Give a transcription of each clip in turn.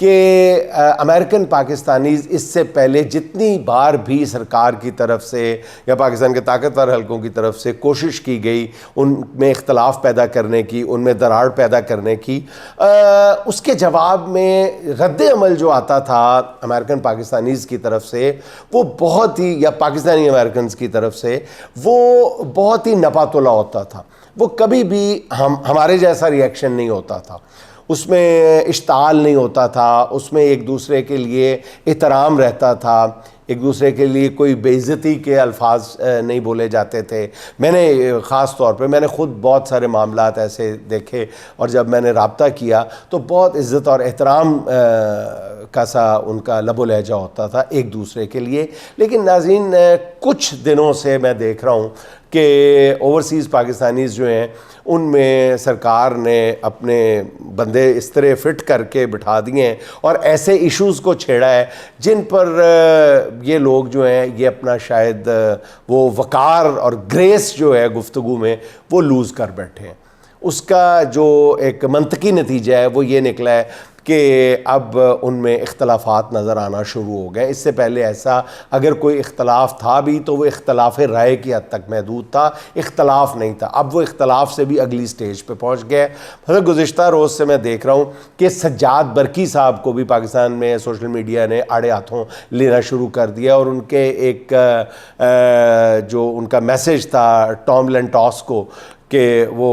کہ American Pakistanis اس سے پہلے جتنی بار بھی سرکار کی طرف سے یا پاکستان کے طاقتور حلقوں کی طرف سے کوشش کی گئی ان میں اختلاف پیدا کرنے کی، ان میں دراڑ پیدا کرنے کی، اس کے جواب میں رد عمل جو آتا تھا امریکن پاکستانیز کی طرف سے وہ بہت ہی، یا پاکستانی امریکنز کی طرف سے وہ بہت ہی نپاتولہ ہوتا تھا. وہ کبھی بھی ہمارے جیسا ریئیکشن نہیں ہوتا تھا، اس میں اشتعال نہیں ہوتا تھا، اس میں ایک دوسرے کے لیے احترام رہتا تھا، ایک دوسرے کے لیے کوئی بے عزتی کے الفاظ نہیں بولے جاتے تھے. میں نے خاص طور پہ میں نے خود بہت سارے معاملات ایسے دیکھے، اور جب میں نے رابطہ کیا تو بہت عزت اور احترام کا سا ان کا لب و لہجہ ہوتا تھا ایک دوسرے کے لیے. لیکن ناظرین، کچھ دنوں سے میں دیکھ رہا ہوں کہ اوورسیز پاکستانیز جو ہیں ان میں سرکار نے اپنے بندے اس طرح فٹ کر کے بٹھا دیے ہیں اور ایسے ایشوز کو چھیڑا ہے جن پر یہ لوگ جو ہیں یہ اپنا شاید وہ وقار اور گریس جو ہے گفتگو میں وہ لوز کر بیٹھے ہیں. اس کا جو ایک منطقی نتیجہ ہے وہ یہ نکلا ہے کہ اب ان میں اختلافات نظر آنا شروع ہو گئے. اس سے پہلے ایسا اگر کوئی اختلاف تھا بھی تو وہ اختلاف رائے کی حد تک محدود تھا، اختلاف نہیں تھا. اب وہ اختلاف سے بھی اگلی سٹیج پہ پہنچ گئے. مطلب گزشتہ روز سے میں دیکھ رہا ہوں کہ سجاد برقی صاحب کو بھی پاکستان میں سوشل میڈیا نے آڑے ہاتھوں لینا شروع کر دیا، اور ان کے ایک جو ان کا میسج تھا ٹام لینٹاس کو کہ وہ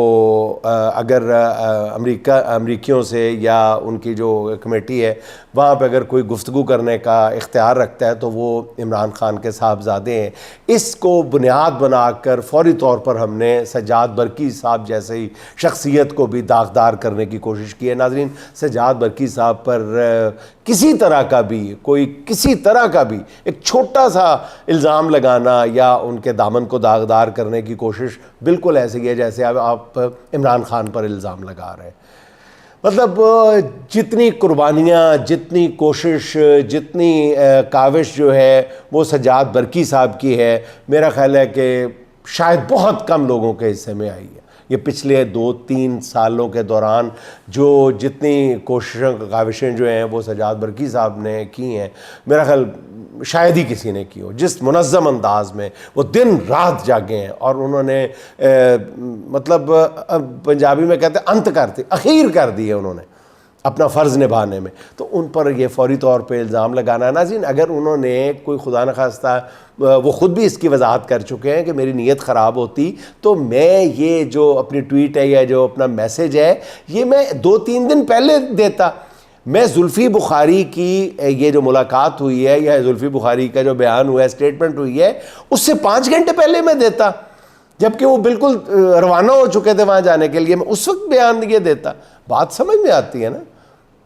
اگر امریکیوں سے یا ان کی جو کمیٹی ہے وہاں پہ اگر کوئی گفتگو کرنے کا اختیار رکھتا ہے تو وہ عمران خان کے صاحبزادے ہیں. اس کو بنیاد بنا کر فوری طور پر ہم نے سجاد برقی صاحب جیسے ہی شخصیت کو بھی داغدار کرنے کی کوشش کی ہے. ناظرین، سجاد برقی صاحب پر کسی طرح کا بھی ایک چھوٹا سا الزام لگانا یا ان کے دامن کو داغدار کرنے کی کوشش بالکل ایسی ہے جیسے آپ عمران خان پر الزام لگا رہے ہیں. مطلب جتنی قربانیاں، جتنی کوشش، جتنی کاوش جو ہے وہ سجاد برقی صاحب کی ہے، میرا خیال ہے کہ شاید بہت کم لوگوں کے حصے میں آئی ہے. یہ پچھلے 2-3 سالوں کے دوران جو جتنی کاوشیں جو ہیں وہ سجاد برقی صاحب نے کی ہیں، میرا خیال شاید ہی کسی نے کی ہو. جس منظم انداز میں وہ دن رات جاگے ہیں اور انہوں نے مطلب پنجابی میں کہتے ہیں انت کرتی، اخیر کر دی ہے انہوں نے اپنا فرض نبھانے میں، تو ان پر یہ فوری طور پہ الزام لگانا ہے. ناظرین، اگر انہوں نے کوئی خدا نخواستہ، وہ خود بھی اس کی وضاحت کر چکے ہیں کہ میری نیت خراب ہوتی تو میں یہ جو اپنی ٹویٹ ہے یا جو اپنا میسج ہے یہ میں 2-3 دن پہلے دیتا. میں زلفی بخاری کی یہ جو ملاقات ہوئی ہے یا زلفی بخاری کا جو بیان ہوا ہے، اسٹیٹمنٹ ہوئی ہے، اس سے 5 گھنٹے پہلے میں دیتا، جبکہ وہ بالکل روانہ ہو چکے تھے وہاں جانے کے لیے. میں اس وقت بیان یہ دیتا. بات سمجھ میں آتی ہے نا؟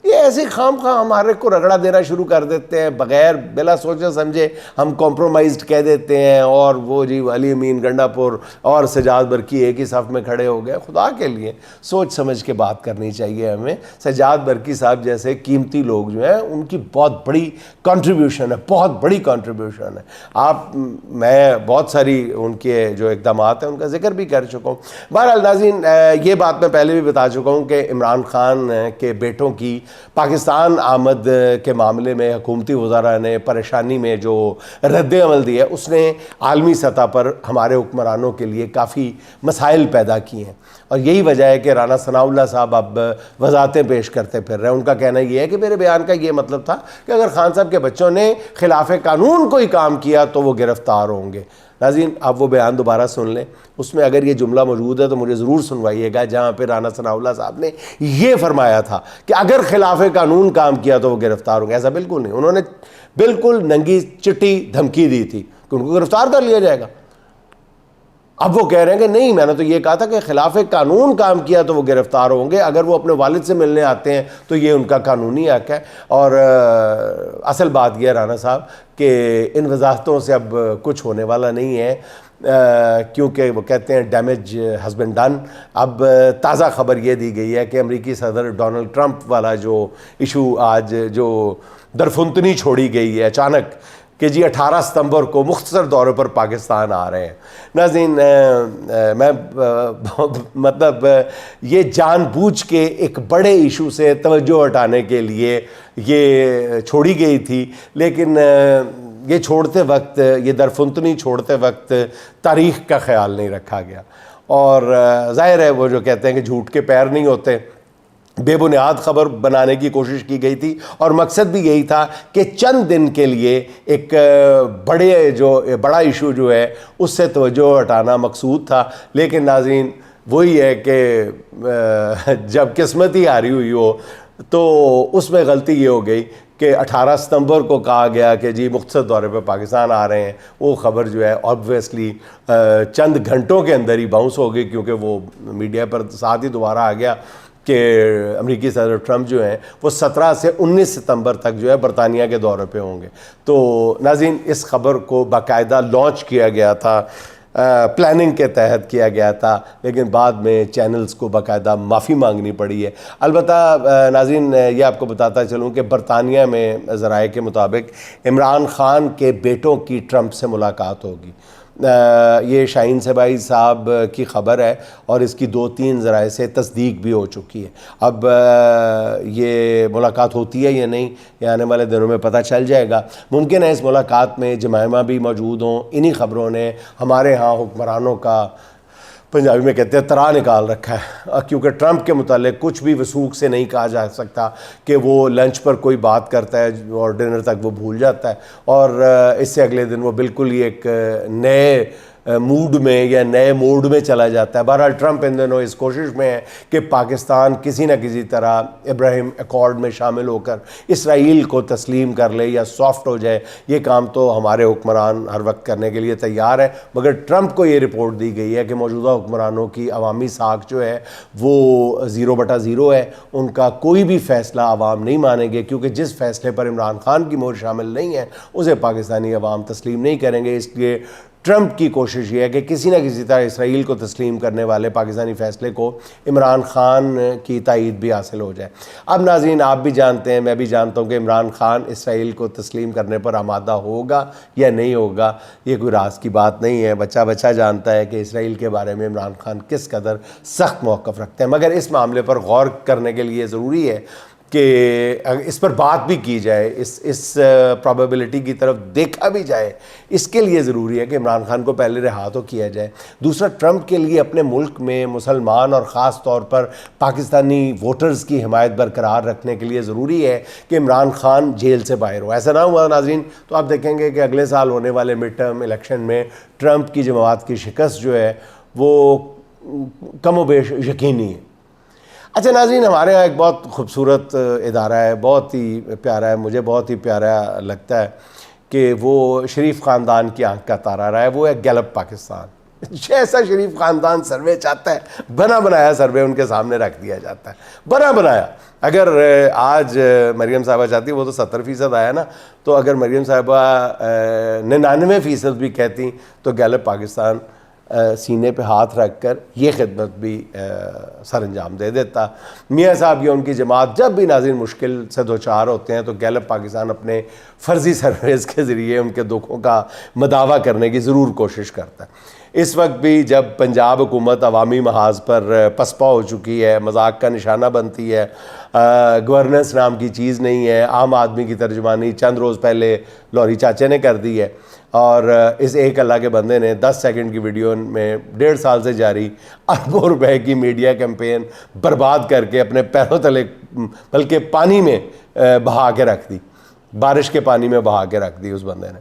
یہ ایسے خام خواہ ہمارے کو رگڑا دینا شروع کر دیتے ہیں، بغیر بلا سوچے سمجھے ہم کمپرومائزڈ کہہ دیتے ہیں، اور وہ جی علی امین گنڈا پور اور سجاد برقی ایک ہی صف میں کھڑے ہو گئے. خدا کے لیے سوچ سمجھ کے بات کرنی چاہیے ہمیں. سجاد برقی صاحب جیسے قیمتی لوگ جو ہیں ان کی بہت بڑی کنٹریبیوشن ہے، بہت بڑی کنٹریبیوشن ہے. میں بہت ساری ان کے جو اقدامات ہیں ان کا ذکر بھی کر چکا ہوں. بہرحال ناظرین، یہ بات میں پہلے بھی بتا چکا ہوں کہ عمران خان کے بیٹوں کی پاکستان آمد کے معاملے میں حکومتی وزراء نے پریشانی میں جو رد عمل دیا اس نے عالمی سطح پر ہمارے حکمرانوں کے لیے کافی مسائل پیدا کیے ہیں. اور یہی وجہ ہے کہ رانا ثناء اللہ صاحب اب وضاحتیں پیش کرتے پھر رہے ہیں. ان کا کہنا یہ ہے کہ میرے بیان کا یہ مطلب تھا کہ اگر خان صاحب کے بچوں نے خلاف قانون کوئی کام کیا تو وہ گرفتار ہوں گے. ناظرین، آپ وہ بیان دوبارہ سن لیں، اس میں اگر یہ جملہ موجود ہے تو مجھے ضرور سنوائیے گا جہاں پہ رانا ثناء اللہ صاحب نے یہ فرمایا تھا کہ اگر خلاف قانون کام کیا تو وہ گرفتار ہوں گے. ایسا بالکل نہیں. انہوں نے بالکل ننگی چٹی دھمکی دی تھی کہ ان کو گرفتار کر لیا جائے گا. اب وہ کہہ رہے ہیں کہ نہیں، میں نے تو یہ کہا تھا کہ خلاف قانون کام کیا تو وہ گرفتار ہوں گے، اگر وہ اپنے والد سے ملنے آتے ہیں تو یہ ان کا قانونی حق ہے. اور اصل بات یہ ہے رانا صاحب کہ ان وضاحتوں سے اب کچھ ہونے والا نہیں ہے، کیونکہ وہ کہتے ہیں ڈیمیج ہیز بین ڈن. اب تازہ خبر یہ دی گئی ہے کہ امریکی صدر ڈونلڈ ٹرمپ والا جو ایشو آج جو درفنتنی چھوڑی گئی ہے اچانک کہ جی 18 ستمبر کو مختصر دورے پر پاکستان آ رہے ہیں۔ ناظرین میں مطلب یہ جان بوجھ کے ایک بڑے ایشو سے توجہ ہٹانے کے لیے یہ چھوڑی گئی تھی، لیکن یہ چھوڑتے وقت، یہ درفنتنی چھوڑتے وقت تاریخ کا خیال نہیں رکھا گیا، اور ظاہر ہے وہ جو کہتے ہیں کہ جھوٹ کے پیر نہیں ہوتے، بے بنیاد خبر بنانے کی کوشش کی گئی تھی، اور مقصد بھی یہی تھا کہ چند دن کے لیے ایک بڑا ایشو جو ہے اس سے توجہ ہٹانا مقصود تھا۔ لیکن ناظرین وہی ہے کہ جب قسمت ہی ہاری ہوئی ہو تو اس میں غلطی یہ ہو گئی کہ 18 ستمبر کو کہا گیا کہ جی مختصر دورے پہ پاکستان آ رہے ہیں، وہ خبر جو ہے آبویسلی چند گھنٹوں کے اندر ہی باؤنس ہو گئی، کیونکہ وہ میڈیا پر ساتھ ہی دوبارہ آ گیا کہ امریکی صدر ٹرمپ جو ہیں وہ 17 سے 19 ستمبر تک جو ہے برطانیہ کے دورے پہ ہوں گے۔ تو ناظرین اس خبر کو باقاعدہ لانچ کیا گیا تھا، پلاننگ کے تحت کیا گیا تھا، لیکن بعد میں چینلز کو باقاعدہ معافی مانگنی پڑی ہے۔ البتہ ناظرین یہ آپ کو بتاتا چلوں کہ برطانیہ میں ذرائع کے مطابق عمران خان کے بیٹوں کی ٹرمپ سے ملاقات ہوگی۔ یہ شاہین صبائی صاحب کی خبر ہے، اور اس کی 2-3 ذرائع سے تصدیق بھی ہو چکی ہے۔ اب یہ ملاقات ہوتی ہے یا نہیں، یہ آنے والے دنوں میں پتہ چل جائے گا۔ ممکن ہے اس ملاقات میں جمائمہ بھی موجود ہوں۔ انہی خبروں نے ہمارے ہاں حکمرانوں کا، پنجابی میں کہتے ہیں، ترا نکال رکھا ہے، کیونکہ ٹرمپ کے متعلق کچھ بھی وثوق سے نہیں کہا جا سکتا کہ وہ لنچ پر کوئی بات کرتا ہے اور ڈنر تک وہ بھول جاتا ہے، اور اس سے اگلے دن وہ بالکل ہی ایک نئے موڈ میں یا نئے موڈ میں چلا جاتا ہے۔ بہرحال ٹرمپ ان دنوں اس کوشش میں ہے کہ پاکستان کسی نہ کسی طرح ابراہیم ایکارڈ میں شامل ہو کر اسرائیل کو تسلیم کر لے یا سافٹ ہو جائے۔ یہ کام تو ہمارے حکمران ہر وقت کرنے کے لیے تیار ہے، مگر ٹرمپ کو یہ رپورٹ دی گئی ہے کہ موجودہ حکمرانوں کی عوامی ساکھ جو ہے وہ 0/0 ہے۔ ان کا کوئی بھی فیصلہ عوام نہیں مانیں گے، کیونکہ جس فیصلے پر عمران خان کی مہر شامل نہیں ہے اسے پاکستانی عوام تسلیم نہیں کریں گے۔ اس لیے ٹرمپ کی کوشش یہ ہے کہ کسی نہ کسی طرح اسرائیل کو تسلیم کرنے والے پاکستانی فیصلے کو عمران خان کی تائید بھی حاصل ہو جائے۔ اب ناظرین آپ بھی جانتے ہیں، میں بھی جانتا ہوں کہ عمران خان اسرائیل کو تسلیم کرنے پر آمادہ ہوگا یا نہیں ہوگا، یہ کوئی راز کی بات نہیں ہے۔ بچہ بچہ جانتا ہے کہ اسرائیل کے بارے میں عمران خان کس قدر سخت موقف رکھتے ہیں، مگر اس معاملے پر غور کرنے کے لیے ضروری ہے کہ اس پر بات بھی کی جائے، اس پرابیبلٹی کی طرف دیکھا بھی جائے۔ اس کے لیے ضروری ہے کہ عمران خان کو پہلے رہا تو کیا جائے۔ دوسرا، ٹرمپ کے لیے اپنے ملک میں مسلمان اور خاص طور پر پاکستانی ووٹرز کی حمایت برقرار رکھنے کے لیے ضروری ہے کہ عمران خان جیل سے باہر ہو۔ ایسا نہ ہوا ناظرین تو آپ دیکھیں گے کہ اگلے سال ہونے والے مڈ ٹرم الیکشن میں ٹرمپ کی جماعت کی شکست جو ہے وہ کم و بیش یقینی ہے۔ اچھا ناظرین، ہمارے یہاں ایک بہت خوبصورت ادارہ ہے، بہت ہی پیارا ہے، مجھے بہت ہی پیارا لگتا ہے کہ وہ شریف خاندان کی آنکھ کا تارا رہا ہے، وہ ہے گیلپ پاکستان۔ جیسا شریف خاندان سروے چاہتا ہے بنا بنایا سروے ان کے سامنے رکھ دیا جاتا ہے، بنا بنایا۔ اگر آج مریم صاحبہ چاہتی، وہ تو 70% آیا نا، تو اگر مریم صاحبہ 99% بھی کہتی تو گیلپ پاکستان سینے پہ ہاتھ رکھ کر یہ خدمت بھی سر انجام دے دیتا۔ میاں صاحب یا ان کی جماعت جب بھی ناظرین مشکل سے دوچار ہوتے ہیں تو گیلپ پاکستان اپنے فرضی سرویز کے ذریعے ان کے دکھوں کا مداوع کرنے کی ضرور کوشش کرتا ہے۔ اس وقت بھی جب پنجاب حکومت عوامی محاذ پر پسپا ہو چکی ہے، مذاق کا نشانہ بنتی ہے، گورننس نام کی چیز نہیں ہے، عام آدمی کی ترجمانی چند روز پہلے لوری چاچے نے کر دی ہے، اور اس ایک اللہ کے بندے نے 10 سیکنڈ کی ویڈیو میں 1.5 سال سے جاری اربوں روپے کی میڈیا کیمپین برباد کر کے اپنے پیروں تلے بلکہ پانی میں بہا کے رکھ دی، بارش کے پانی میں بہا کے رکھ دی اس بندے نے۔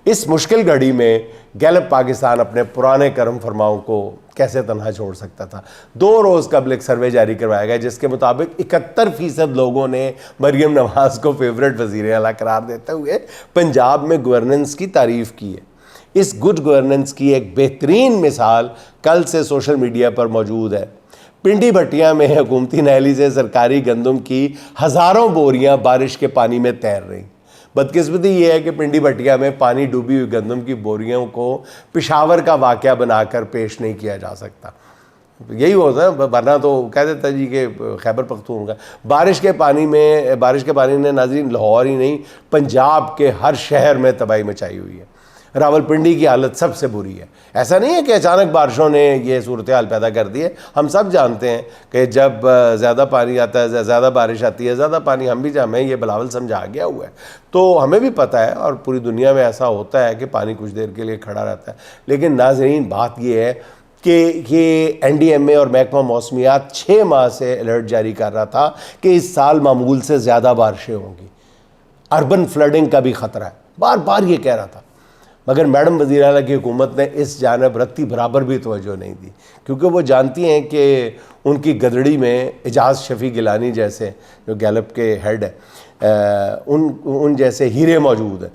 اس مشکل گھڑی میں گیلپ پاکستان اپنے پرانے کرم فرماؤں کو کیسے تنہا چھوڑ سکتا تھا؟ 2 روز قبل ایک سروے جاری کروایا گیا جس کے مطابق 71% لوگوں نے مریم نواز کو فیورٹ وزیر اعلیٰ قرار دیتے ہوئے پنجاب میں گورننس کی تعریف کی ہے۔ اس گڈ گورننس کی ایک بہترین مثال کل سے سوشل میڈیا پر موجود ہے۔ پنڈی بھٹیاں میں حکومتی نہلی سے سرکاری گندم کی ہزاروں بوریاں بارش کے پانی میں تیر رہیں۔ بدقسمتی یہ ہے کہ پنڈی بھٹیا میں پانی ڈوبی ہوئی گندم کی بوریوں کو پشاور کا واقعہ بنا کر پیش نہیں کیا جا سکتا۔ یہی ہوتا ہے، ورنہ تو کہہ دیتا ہے جی کہ خیبر پختونخوا. بارش کے پانی نے ناظرین لاہور ہی نہیں پنجاب کے ہر شہر میں تباہی مچائی ہوئی ہے. راولپنڈی کی حالت سب سے بری ہے. ایسا نہیں ہے کہ اچانک بارشوں نے یہ صورتحال پیدا کر دی ہے. ہم سب جانتے ہیں کہ جب زیادہ پانی آتا ہے، زیادہ بارش آتی ہے، زیادہ پانی، ہمیں یہ بلاول سمجھا گیا ہوا ہے، تو ہمیں بھی پتہ ہے اور پوری دنیا میں ایسا ہوتا ہے کہ پانی کچھ دیر کے لیے کھڑا رہتا ہے. لیکن ناظرین بات یہ ہے کہ یہ NDMA اور محکمہ موسمیات 6 ماہ سے الرٹ جاری کر رہا تھا کہ اس سال معمول سے زیادہ بارشیں ہوں گی، اربن فلڈنگ کا بھی خطرہ ہے، بار بار یہ کہہ رہا تھا. مگر میڈم وزیر اعلیٰ کی حکومت نے اس جانب رتی برابر بھی توجہ نہیں دی، کیونکہ وہ جانتی ہیں کہ ان کی گدڑی میں اعجاز شفیع گیلانی جیسے جو گیلپ کے ہیڈ ہیں، ان جیسے ہیرے موجود ہیں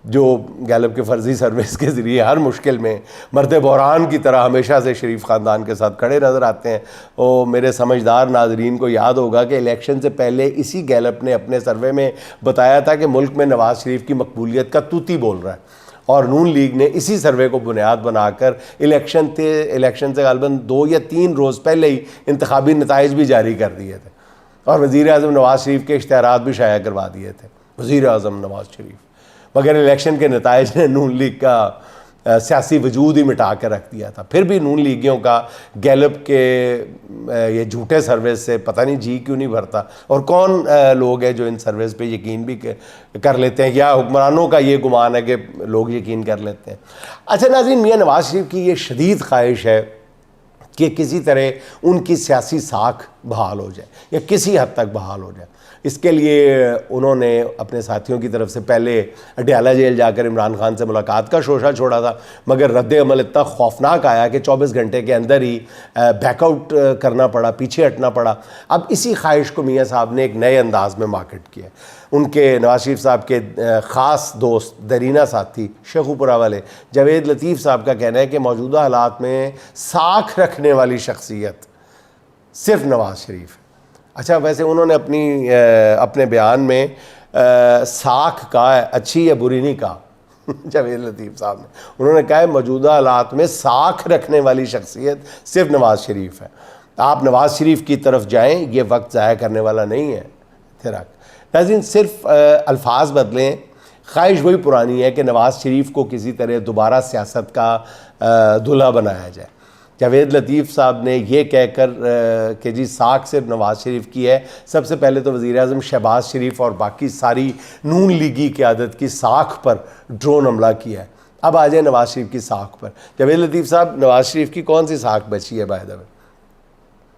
جو گیلپ کے فرضی سروس کے ذریعے ہر مشکل میں مرد بحران کی طرح ہمیشہ سے شریف خاندان کے ساتھ کھڑے نظر آتے ہیں. اور میرے سمجھدار ناظرین کو یاد ہوگا کہ الیکشن سے پہلے اسی گیلپ نے اپنے سروے میں بتایا تھا کہ ملک میں نواز شریف کی مقبولیت کا توتی بول رہا ہے، اور نون لیگ نے اسی سروے کو بنیاد بنا کر الیکشن سے غالباً 2 یا 3 روز پہلے ہی انتخابی نتائج بھی جاری کر دیے تھے، اور وزیر اعظم نواز شریف کے اشتہارات بھی شائع کروا دیے تھے. وزیر اعظم نواز شریف، مگر الیکشن کے نتائج نے نون لیگ کا سیاسی وجود ہی مٹا کر رکھ دیا تھا. پھر بھی نون لیگیوں کا گیلپ کے یہ جھوٹے سروس سے پتہ نہیں جی کیوں نہیں بھرتا، اور کون لوگ ہیں جو ان سروس پہ یقین بھی کر لیتے ہیں، یا حکمرانوں کا یہ گمان ہے کہ لوگ یقین کر لیتے ہیں. اچھا ناظرین، میاں نواز شریف کی یہ شدید خواہش ہے کہ کسی طرح ان کی سیاسی ساکھ بحال ہو جائے یا کسی حد تک بحال ہو جائے. اس کے لیے انہوں نے اپنے ساتھیوں کی طرف سے پہلے اڈیالہ جیل جا کر عمران خان سے ملاقات کا شوشہ چھوڑا تھا، مگر رد عمل اتنا خوفناک آیا کہ 24 گھنٹے کے اندر ہی بیک آؤٹ کرنا پڑا، پیچھے ہٹنا پڑا. اب اسی خواہش کو میاں صاحب نے ایک نئے انداز میں مارکیٹ کیا. ان کے نواز شریف صاحب کے خاص دوست، درینہ ساتھی، شیخو پورہ والے جاوید لطیف صاحب کا کہنا ہے کہ موجودہ حالات میں ساکھ رکھنے والی شخصیت صرف نواز شریف ہے. اچھا، ویسے انہوں نے اپنے بیان میں ساکھ کہا ہے، اچھی یا بری نہیں کہا جاوید لطیف صاحب نے. انہوں نے کہا ہے موجودہ حالات میں ساکھ رکھنے والی شخصیت صرف نواز شریف ہے. آپ نواز شریف کی طرف جائیں، یہ وقت ضائع کرنے والا نہیں ہے. ناظرین، صرف الفاظ بدلیں، خواہش وہی پرانی ہے کہ نواز شریف کو کسی طرح دوبارہ سیاست کا دلہا بنایا جائے. جاوید لطیف صاحب نے یہ کہہ کر کہ جی ساکھ صرف نواز شریف کی ہے، سب سے پہلے تو وزیر اعظم شہباز شریف اور باقی ساری نون لیگی قیادت کی ساکھ پر ڈرون حملہ کیا ہے. اب آ جائیں نواز شریف کی ساکھ پر. جاوید لطیف صاحب، نواز شریف کی کون سی ساکھ بچی ہے؟ بائی دا وے،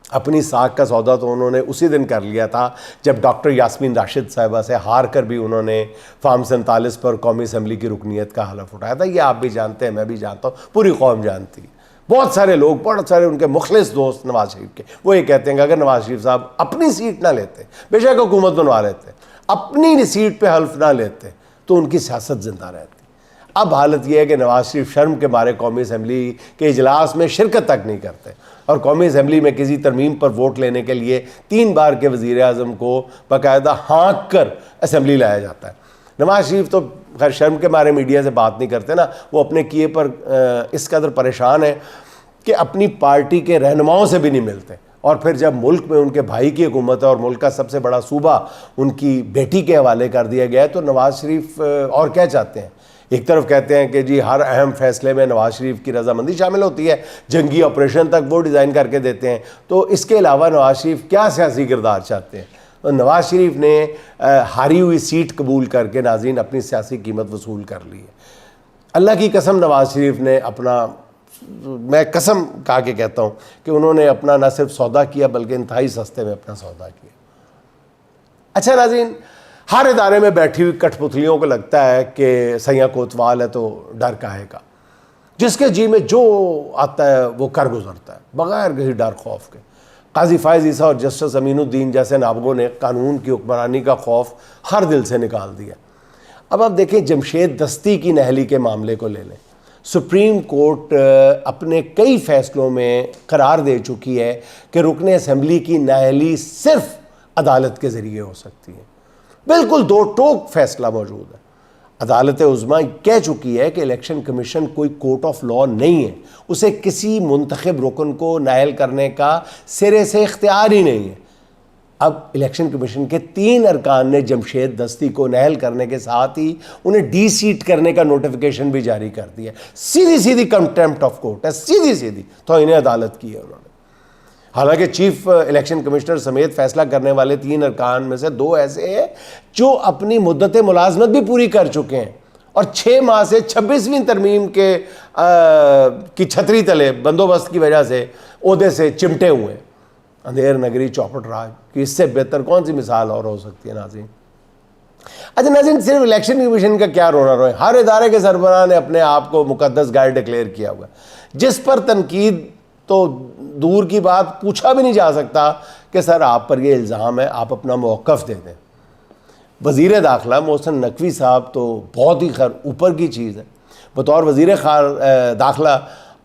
اپنی ساکھ کا سودا تو انہوں نے اسی دن کر لیا تھا جب ڈاکٹر یاسمین راشد صاحبہ سے ہار کر بھی انہوں نے فارم 47 پر قومی اسمبلی کی رکنیت کا حلف اٹھایا تھا. یہ آپ بھی جانتے ہیں، میں بھی جانتا ہوں، پوری قوم جانتی ہے. بہت سارے لوگ، بہت سارے ان کے مخلص دوست نواز شریف کے، وہ یہ کہتے ہیں کہ اگر نواز شریف صاحب اپنی سیٹ نہ لیتے، بے شک حکومت بنوا لیتے، اپنی سیٹ پہ حلف نہ لیتے تو ان کی سیاست زندہ رہتی. اب حالت یہ ہے کہ نواز شریف شرم کے مارے قومی اسمبلی کے اجلاس میں شرکت تک نہیں کرتے، اور قومی اسمبلی میں کسی ترمیم پر ووٹ لینے کے لیے 3 بار کے وزیر اعظم کو باقاعدہ ہانک کر اسمبلی لایا جاتا ہے. نواز شریف تو خیر شرم کے مارے میڈیا سے بات نہیں کرتے نا، وہ اپنے کیے پر اس قدر پریشان ہیں کہ اپنی پارٹی کے رہنماؤں سے بھی نہیں ملتے. اور پھر جب ملک میں ان کے بھائی کی حکومت ہے اور ملک کا سب سے بڑا صوبہ ان کی بیٹی کے حوالے کر دیا گیا ہے، تو نواز شریف اور کیا چاہتے ہیں؟ ایک طرف کہتے ہیں کہ جی ہر اہم فیصلے میں نواز شریف کی رضامندی شامل ہوتی ہے، جنگی آپریشن تک وہ ڈیزائن کر کے دیتے ہیں، تو اس کے علاوہ نواز شریف کیا سیاسی کردار چاہتے ہیں؟ تو نواز شریف نے ہاری ہوئی سیٹ قبول کر کے ناظرین اپنی سیاسی قیمت وصول کر لی ہے. اللہ کی قسم نواز شریف نے اپنا، میں قسم کہا کے کہتا ہوں کہ انہوں نے اپنا نہ صرف سودا کیا بلکہ انتہائی سستے میں اپنا سودا کیا. اچھا ناظرین، ہر ادارے میں بیٹھی ہوئی کٹھ پتلیوں کو لگتا ہے کہ سیاں کوتوال ہے تو ڈر کاہے کا، جس کے جی میں جو آتا ہے وہ کر گزرتا ہے بغیر کسی ڈر خوف کے. قاضی فائز عیسیٰ اور جسٹس امین الدین جیسے نابغوں نے قانون کی حکمرانی کا خوف ہر دل سے نکال دیا. اب آپ دیکھیں جمشید دستی کی نااہلی کے معاملے کو لے لیں. سپریم کورٹ اپنے کئی فیصلوں میں قرار دے چکی ہے کہ رکن اسمبلی کی نااہلی صرف عدالت کے ذریعے ہو سکتی ہے. بالکل دو ٹوک فیصلہ موجود ہے. عدالت عظمیٰ کہہ چکی ہے کہ الیکشن کمیشن کوئی کورٹ آف لا نہیں ہے، اسے کسی منتخب رکن کو نائل کرنے کا سرے سے اختیار ہی نہیں ہے۔ اب الیکشن کمیشن کے 3 ارکان نے جمشید دستی کو نائل کرنے کے ساتھ ہی انہیں ڈی سیٹ کرنے کا نوٹیفیکیشن بھی جاری کر دیا۔ سیدھی کنٹیمپٹ آف کورٹ ہے، سیدھی توہین عدالت کی ہے انہوں نے۔ حالانکہ چیف الیکشن کمشنر سمیت فیصلہ کرنے والے 3 ارکان میں سے 2 ایسے ہیں جو اپنی مدت ملازمت بھی پوری کر چکے ہیں اور 6 ماہ سے 26ویں ترمیم کی چھتری تلے بندوبست کی وجہ سے عہدے سے چمٹے ہوئے ہیں۔ اندھیر نگری چوپٹ راج کہ اس سے بہتر کون سی مثال اور ہو سکتی ہے ناظرین؟ اچھا ناظرین، صرف الیکشن کمیشن کا کیا رونا روئے، ہر ادارے کے سربراہ نے اپنے آپ کو مقدس گائے ڈکلیئر کیا ہوا ہے، جس پر تنقید تو دور کی بات پوچھا بھی نہیں جا سکتا کہ سر آپ پر یہ الزام ہے، آپ اپنا موقف دے دیں۔ وزیر داخلہ محسن نقوی صاحب تو بہت ہی خیر اوپر کی چیز ہے، بطور وزیر داخلہ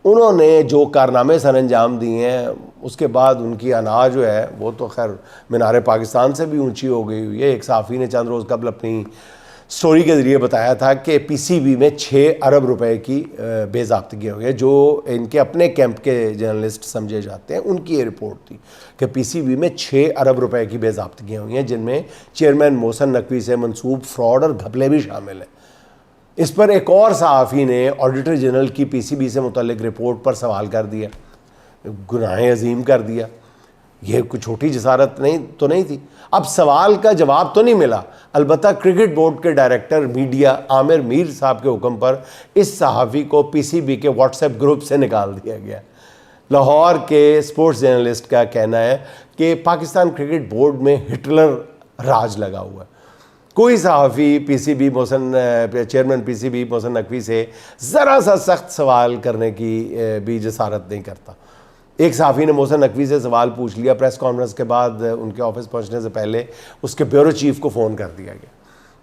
انہوں نے جو کارنامے سر انجام دیے ہیں اس کے بعد ان کی انا جو ہے وہ تو خیر مینار پاکستان سے بھی اونچی ہو گئی ہوئی ہے۔ ایک صحافی نے چند روز قبل اپنی سٹوری کے ذریعے بتایا تھا کہ پی سی بی میں 6 ارب روپے کی بے ضابطگی ہوئی ہے، جو ان کے اپنے کیمپ کے جرنلسٹ سمجھے جاتے ہیں، ان کی یہ رپورٹ تھی کہ پی سی بی میں 6 ارب روپے کی بے ضابطگیاں ہوئی ہیں، جن میں چیئرمین محسن نقوی سے منسوب فراڈ اور گھپلے بھی شامل ہیں۔ اس پر ایک اور صحافی نے آڈیٹر جنرل کی پی سی بی سے متعلق رپورٹ پر سوال کر دیا، گناہ عظیم کر دیا۔ یہ کوئی چھوٹی جسارت نہیں تھی۔ اب سوال کا جواب تو نہیں ملا، البتہ کرکٹ بورڈ کے ڈائریکٹر میڈیا عامر میر صاحب کے حکم پر اس صحافی کو پی سی بی کے واٹس ایپ گروپ سے نکال دیا گیا۔ لاہور کے سپورٹس جرنلسٹ کا کہنا ہے کہ پاکستان کرکٹ بورڈ میں ہٹلر راج لگا ہوا ہے۔ کوئی صحافی chairman P C B Mohsin Naqvi سے ذرا سا سخت سوال کرنے کی بھی جسارت نہیں کرتا۔ ایک صحافی نے محسن نقوی سے سوال پوچھ لیا، پریس کانفرنس کے بعد ان کے آفس پہنچنے سے پہلے اس کے بیورو چیف کو فون کر دیا گیا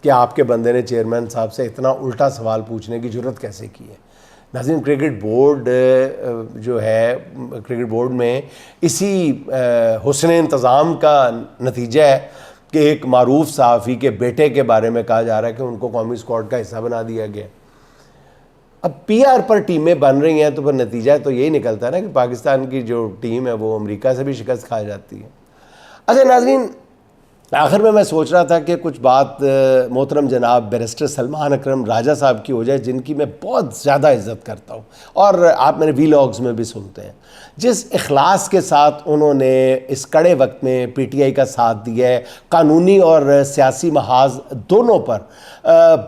کہ آپ کے بندے نے چیئرمین صاحب سے اتنا الٹا سوال پوچھنے کی جرت کیسے کی ہے۔ ناظرین، کرکٹ بورڈ جو ہے، کرکٹ بورڈ میں اسی حسن انتظام کا نتیجہ ہے کہ ایک معروف صحافی کے بیٹے کے بارے میں کہا جا رہا ہے کہ ان کو قومی اسکواڈ کا حصہ بنا دیا گیا۔ اب پی آر پر ٹیمیں بن رہی ہیں تو پھر نتیجہ تو یہی نکلتا ہے نا کہ پاکستان کی جو ٹیم ہے وہ امریکہ سے بھی شکست کھا جاتی ہے۔ اچھا ناظرین، آخر میں سوچ رہا تھا کہ کچھ بات محترم جناب بیرسٹر سلمان اکرم راجہ صاحب کی ہو جائے، جن کی میں بہت زیادہ عزت کرتا ہوں اور آپ میرے ویلاگز میں بھی سنتے ہیں۔ جس اخلاص کے ساتھ انہوں نے اس کڑے وقت میں پی ٹی آئی کا ساتھ دیا ہے، قانونی اور سیاسی محاذ دونوں پر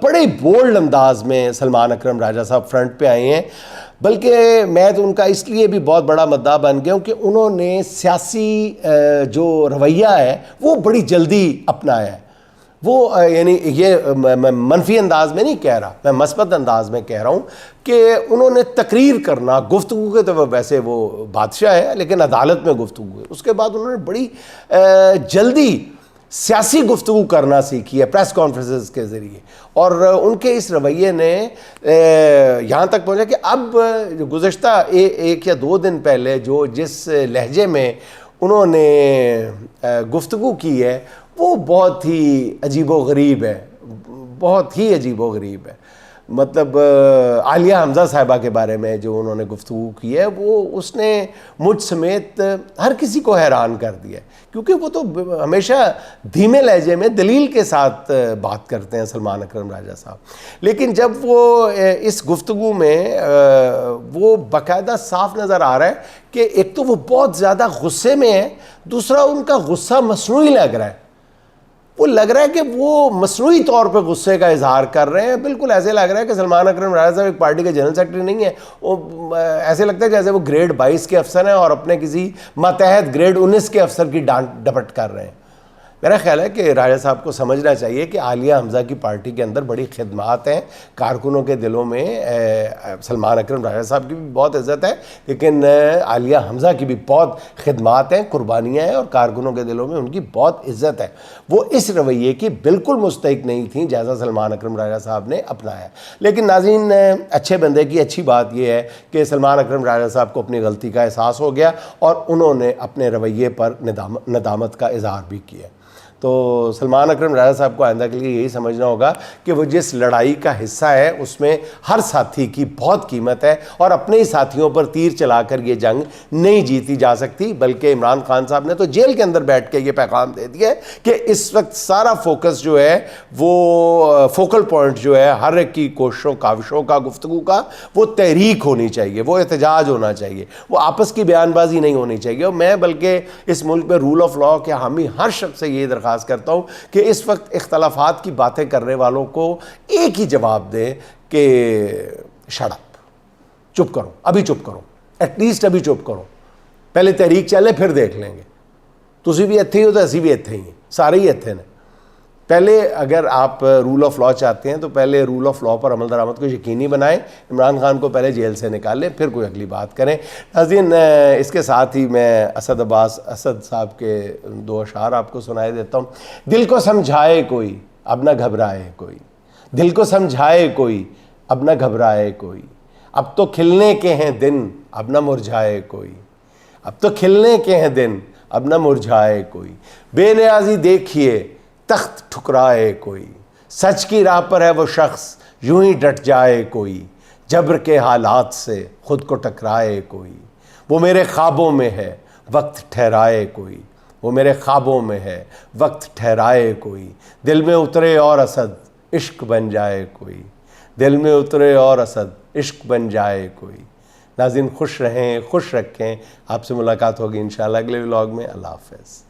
بڑے بولڈ انداز میں سلمان اکرم راجہ صاحب فرنٹ پہ آئے ہیں، بلکہ میں تو ان کا اس لیے بھی بہت بڑا مداح بن گیا ہوں کہ انہوں نے سیاسی جو رویہ ہے وہ بڑی جلدی اپنایا ہے۔ وہ یعنی یہ میں منفی انداز میں نہیں کہہ رہا، میں مثبت انداز میں کہہ رہا ہوں کہ انہوں نے تقریر کرنا، گفتگو کے تو ویسے وہ بادشاہ ہے لیکن عدالت میں گفتگو ہے، اس کے بعد انہوں نے بڑی جلدی سیاسی گفتگو کرنا سیکھی ہے پریس کانفرنسز کے ذریعے، اور ان کے اس رویے نے یہاں تک پہنچا کہ اب گزشتہ 1 یا 2 دن پہلے جس لہجے میں انہوں نے گفتگو کی ہے وہ بہت ہی عجیب و غریب ہے، بہت ہی عجیب و غریب ہے۔ مطلب عالیہ حمزہ صاحبہ کے بارے میں جو انہوں نے گفتگو کی ہے وہ اس نے مجھ سمیت ہر کسی کو حیران کر دیا، کیونکہ وہ تو ہمیشہ دھیمے لہجے میں دلیل کے ساتھ بات کرتے ہیں سلمان اکرم راجہ صاحب، لیکن جب وہ اس گفتگو میں وہ باقاعدہ صاف نظر آ رہا ہے کہ ایک تو وہ بہت زیادہ غصے میں ہے، دوسرا ان کا غصہ مصنوعی لگ رہا ہے۔ وہ لگ رہا ہے کہ وہ مصنوعی طور پہ غصے کا اظہار کر رہے ہیں، بالکل ایسے لگ رہا ہے کہ سلمان اکرم راجہ صاحب ایک پارٹی کے جنرل سیکرٹری نہیں ہے، وہ ایسے لگتا ہے جیسے وہ گریڈ 22 کے افسر ہیں اور اپنے کسی ماتحت گریڈ 19 کے افسر کی ڈانٹ ڈپٹ کر رہے ہیں۔ میرا خیال ہے کہ راجہ صاحب کو سمجھنا چاہیے کہ عالیہ حمزہ کی پارٹی کے اندر بڑی خدمات ہیں، کارکنوں کے دلوں میں سلمان اکرم راجہ صاحب کی بھی بہت عزت ہے، لیکن عالیہ حمزہ کی بھی بہت خدمات ہیں، قربانیاں ہیں، اور کارکنوں کے دلوں میں ان کی بہت عزت ہے۔ وہ اس رویے کی بالکل مستحق نہیں تھیں جیسا سلمان اکرم راجہ صاحب نے اپنایا۔ لیکن ناظرین، اچھے بندے کی اچھی بات یہ ہے کہ سلمان اکرم راجہ صاحب کو اپنی غلطی کا احساس ہو گیا اور انہوں نے اپنے رویے پر ندامت کا اظہار بھی کیا۔ تو سلمان اکرم راجہ صاحب کو آئندہ کے لیے یہی سمجھنا ہوگا کہ وہ جس لڑائی کا حصہ ہے اس میں ہر ساتھی کی بہت قیمت ہے، اور اپنے ہی ساتھیوں پر تیر چلا کر یہ جنگ نہیں جیتی جا سکتی، بلکہ عمران خان صاحب نے تو جیل کے اندر بیٹھ کے یہ پیغام دے دیا ہے کہ اس وقت سارا فوکس جو ہے وہ فوکل پوائنٹ جو ہے ہر ایک کی کوششوں کاوشوں کا گفتگو کا وہ تحریک ہونی چاہیے، وہ احتجاج ہونا چاہیے، وہ آپس کی بیان بازی نہیں ہونی چاہیے۔ اور میں بلکہ اس ملک میں رول آف لاء کے حامی ہر شخص سے یہ درخواست کرتا ہوں کہ اس وقت اختلافات کی باتیں کرنے والوں کو ایک ہی جواب دے کہ شٹ اپ، چپ کرو، ابھی چپ کرو، ایٹ لیسٹ ابھی چپ کرو، پہلے تحریک چلے پھر دیکھ لیں گے، تسی بھی اتھے ہی ہو تو اسی بھی اتھے ہی ہیں، سارے ہی اتھے ہیں۔ پہلے اگر آپ رول آف لاء چاہتے ہیں تو پہلے رول آف لاء پر عمل درآمد کو یقینی بنائیں، عمران خان کو پہلے جیل سے نکال لیں، پھر کوئی اگلی بات کریں۔ ناظرین، اس کے ساتھ ہی میں اسد عباس اسد صاحب کے 2 اشعار آپ کو سنائے دیتا ہوں۔ دل کو سمجھائے کوئی اب نہ گھبرائے کوئی، دل کو سمجھائے کوئی اب نہ گھبرائے کوئی، اب تو کھلنے کے ہیں دن اب نہ مرجھائے کوئی، اب تو کھلنے کے ہیں دن اب نہ مرجھائے کوئی، بے نیازی دیکھیے تخت ٹھکرائے کوئی، سچ کی راہ پر ہے وہ شخص یوں ہی ڈٹ جائے کوئی، جبر کے حالات سے خود کو ٹکرائے کوئی، وہ میرے خوابوں میں ہے وقت ٹھہرائے کوئی، وہ میرے خوابوں میں ہے وقت ٹھہرائے کوئی، دل میں اترے اور اسد عشق بن جائے کوئی، دل میں اترے اور اسد عشق بن جائے کوئی۔ ناظرین، خوش رہیں، خوش رکھیں، آپ سے ملاقات ہوگی انشاءاللہ اگلے ولاگ میں۔ اللہ حافظ۔